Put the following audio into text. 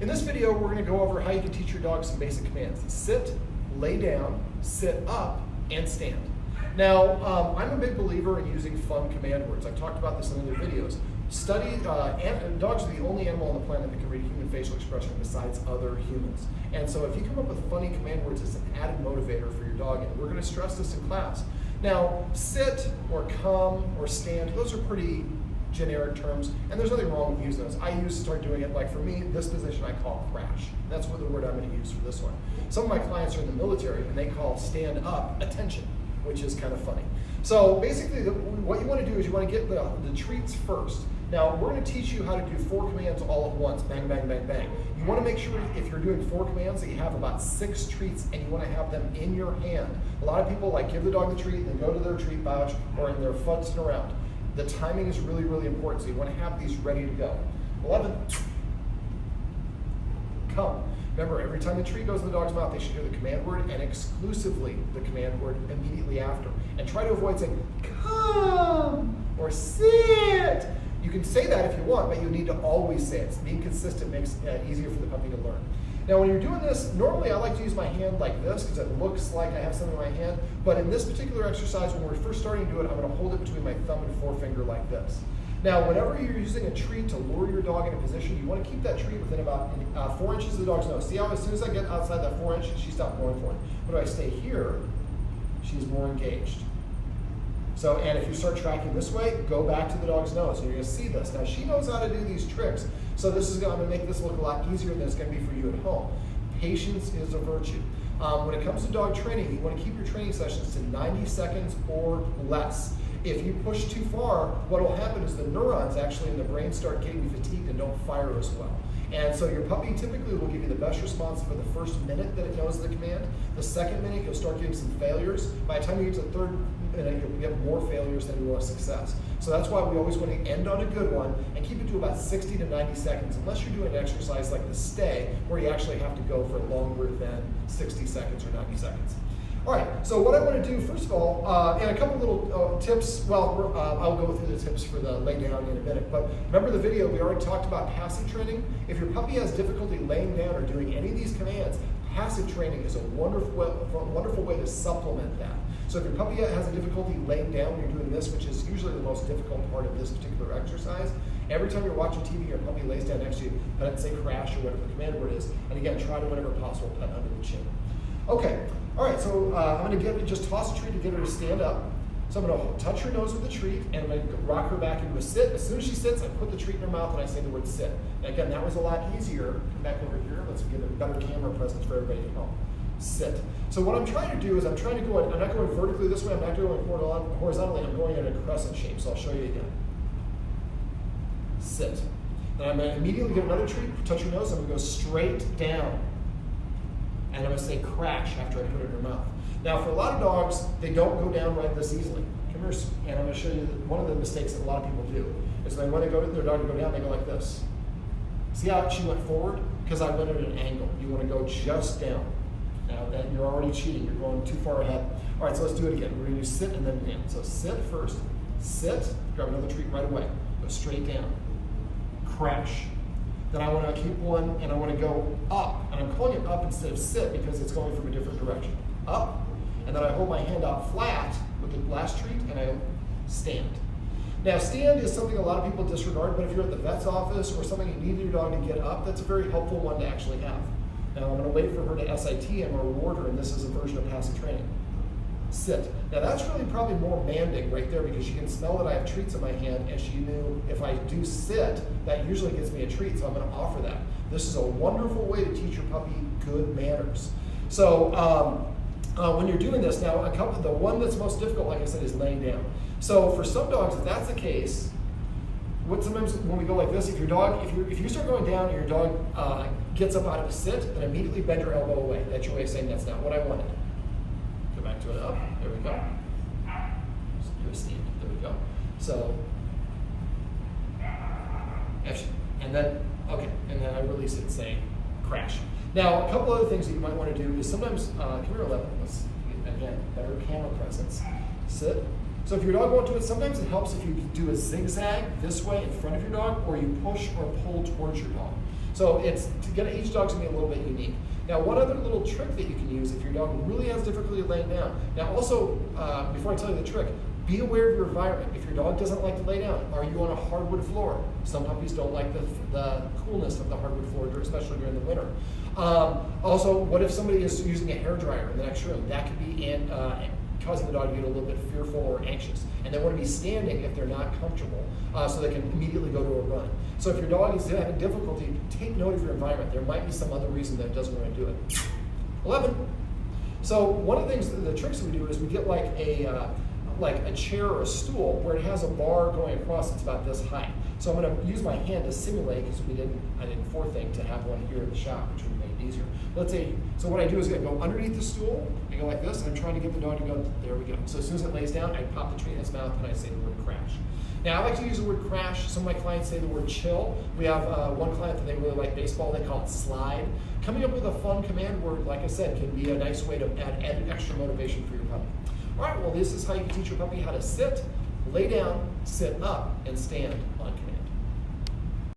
In this video, we're going to go over how you can teach your dog some basic commands. Sit, lay down, sit up, and stand. Now, I'm a big believer in using fun command words. I've talked about this in other videos. Dogs are the only animal on the planet that can read human facial expression besides other humans. And so if you come up with funny command words, it's an added motivator for your dog, and we're going to stress this in class. Now, sit or come or stand, those are pretty generic terms, and there's nothing wrong with using those. I used to start doing it, like for me, this position I call crash. That's what the word I'm going to use for this one. Some of my clients are in the military, and they call stand up attention, which is kind of funny. So basically, what you want to do is you want to get the treats first. Now, we're going to teach you how to do 4 commands all at once, bang, bang, bang, bang. You want to make sure if you're doing 4 commands that you have about 6 treats and you want to have them in your hand. A lot of people like give the dog the treat, then go to their treat pouch or in their futzing around. The timing is really, really important, so you want to have these ready to go. 11, come. Remember, every time the treat goes in the dog's mouth, they should hear the command word and exclusively the command word immediately after. And try to avoid saying, come, or sit. You can say that if you want, but you need to always say it. Being consistent makes it easier for the puppy to learn. Now, when you're doing this, normally I like to use my hand like this because it looks like I have something in my hand. But in this particular exercise, when we're first starting to do it, I'm going to hold it between my thumb and forefinger like this. Now, whenever you're using a treat to lure your dog in a position, you want to keep that treat within about 4 inches of the dog's nose. See how as soon as I get outside that 4 inch, she stopped going for it. But if I stay here, she's more engaged. So, and if you start tracking this way, go back to the dog's nose, and you're going to see this. Now, she knows how to do these tricks, so this is going to make this look a lot easier than it's going to be for you at home. Patience is a virtue. When it comes to dog training, you want to keep your training sessions to 90 seconds or less. If you push too far, what will happen is the neurons actually in the brain start getting fatigued and don't fire as well. And so your puppy typically will give you the best response for the first minute that it knows the command. The second minute, you'll start getting some failures. By the time you get to the third minute, you'll get more failures than you will have success. So that's why we always want to end on a good one and keep it to about 60 to 90 seconds, unless you're doing an exercise like the stay, where you actually have to go for longer than 60 seconds or 90 seconds. All right, so what I want to do, first of all, and a couple little tips, well, I'll go through the tips for the lay down in a minute, but remember the video, we already talked about passive training. If your puppy has difficulty laying down or doing any of these commands, passive training is a wonderful way to supplement that. So if your puppy has a difficulty laying down when you're doing this, which is usually the most difficult part of this particular exercise, every time you're watching TV, your puppy lays down next to you, pet it, say crash or whatever the command word is, and again, try to, whenever possible, pet under the chin. Okay, all right, so I'm going to just toss a treat to get her to stand up. So I'm going to touch her nose with the treat, and I'm going to rock her back into a sit. As soon as she sits, I put the treat in her mouth, and I say the word sit. And again, that was a lot easier. Come back over here. Let's get a better camera presence for everybody at home. Sit. So what I'm trying to do is I'm not going vertically this way, I'm not going horizontally, I'm going in a crescent shape. So I'll show you again. Sit. Then I'm going to immediately get another treat, touch her nose, I'm going to go straight down. And I'm going to say crash after I put it in her mouth. Now, for a lot of dogs, they don't go down right this easily. Come here, and I'm going to show you one of the mistakes that a lot of people do is when they go to their dog to go down, they go like this. See how she went forward? Because I went at an angle. You want to go just down. Now, that you're already cheating. You're going too far ahead. All right, so let's do it again. We're going to do sit and then down. So sit first. Sit. Grab another treat right away. Go straight down. Crash. Then I want to keep one, and I want to go up. And I'm calling it up instead of sit because it's going from a different direction. Up, and then I hold my hand out flat with the last treat, and I stand. Now, stand is something a lot of people disregard, but if you're at the vet's office or something you need your dog to get up, that's a very helpful one to actually have. Now, I'm going to wait for her to SIT, and I'm going to reward her, and this is a version of passive training. Sit. Now, that's really probably more manding right there because she can smell that I have treats in my hand, and she knew if I do sit, that usually gets me a treat, so I'm going to offer that. This is a wonderful way to teach your puppy good manners. So, when you're doing this, now the one that's most difficult, like I said, is laying down. So for some dogs, if that's the case, sometimes when we go like this, if you start going down and your dog gets up out of a sit, then immediately bend your elbow away. That's your way of saying that's not what I wanted. Go back to it up. There we go. Just do a stand. There we go. So, and then I release it saying crash. Now, a couple other things that you might want to do is sometimes, come here, 11, let's, again, better camera presence. Sit. So if your dog won't do it, sometimes it helps if you do a zigzag this way in front of your dog, or you push or pull towards your dog. So each dog's gonna be a little bit unique. Now, one other little trick that you can use if your dog really has difficulty laying down. Now, also, before I tell you the trick, be aware of your environment. If your dog doesn't like to lay down, are you on a hardwood floor? Some puppies don't like the coolness of the hardwood floor, especially during the winter. Also, what if somebody is using a hairdryer in the next room? That could be causing the dog to get a little bit fearful or anxious. And they want to be standing if they're not comfortable, so they can immediately go to a run. So if your dog is having difficulty, take note of your environment. There might be some other reason that it doesn't want to do it. 11. So one of the things, the tricks that we do is we get like a chair or a stool where it has a bar going across that's about this height. So I'm going to use my hand to simulate, because I didn't forethink to have one here in the shop, which would make it easier. Let's say, so what I do is I go underneath the stool, I go like this, and I'm trying to get the dog to go, there we go. So as soon as it lays down, I pop the treat in its mouth and I say the word crash. Now, I like to use the word crash. Some of my clients say the word chill. We have one client that they really like baseball, they call it slide. Coming up with a fun command word, like I said, can be a nice way to add extra motivation for your puppy. All right, well, this is how you can teach your puppy how to sit, lay down, sit up, and stand on command.